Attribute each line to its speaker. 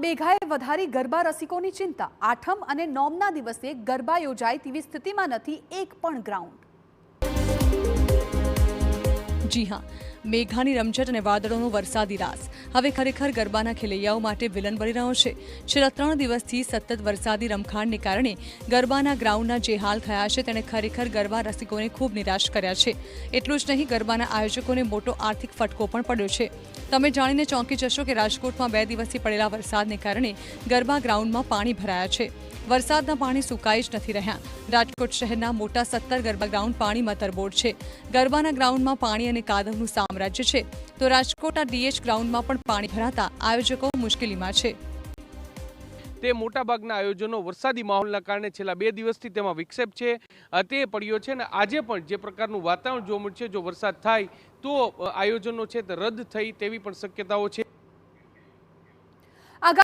Speaker 1: મેઘાએ વધારી ગરબા રસિકોની ચિંતા। આઠમ અને નોમના દિવસે ગરબા યોજાય તેવી સ્થિતિમાં નથી એક પણ ગ્રાઉન્ડ।
Speaker 2: જી હા, મેઘાની રમઝટ અને વાદળોનો વરસાદી રાસ હવે ખરેખર ગરબાના ખેલૈયાઓ માટે વિલન બની રહ્યો છે। છેલ્લા 3 દિવસથી સતત વરસાદી રમખાણને કારણે ગરબાના ગ્રાઉન્ડના જે હાલ થયા છે તેણે ખરેખર ગરબા રસિકોને ખૂબ નિરાશ કર્યા છે। એટલું જ નહીં, ગરબાના આયોજકોને મોટો આર્થિક ફટકો પણ પડ્યો છે। તમે જાણીને ચોંકી જશો કે રાજકોટમાં 2 દિવસથી પડેલા વરસાદને કારણે ગરબા ગ્રાઉન્ડમાં પાણી ભરાયા છે। વરસાદના પાણી સુકાઈ જ નથી રહ્યા। રાજકોટ શહેરના મોટા 17 ગરબા ગ્રાઉન્ડ પાણીમાં તરબોળ છે। ગરબાના ગ્રાઉન્ડમાં પાણી અને કાદવનું સામ્રાજ્ય છે, તો રાજકોટના ડીએચ ગ્રાઉન્ડમાં પણ પાણી ભરાતા આયોજકો મુશ્કેલીમાં છે।
Speaker 3: તે મોટાભાગના આયોજનો વરસાદી માહોલના કારણે છેલ્લા 2 દિવસથી તેમાં વિક્ષેપ છે તે પડ્યો છે અને આજે પણ જે પ્રકારનું વાતાવરણ જોવા મળશે, જો વરસાદ થાય તો આયોજનો છે તે રદ થઈ તેવી પણ શક્યતાઓ છે।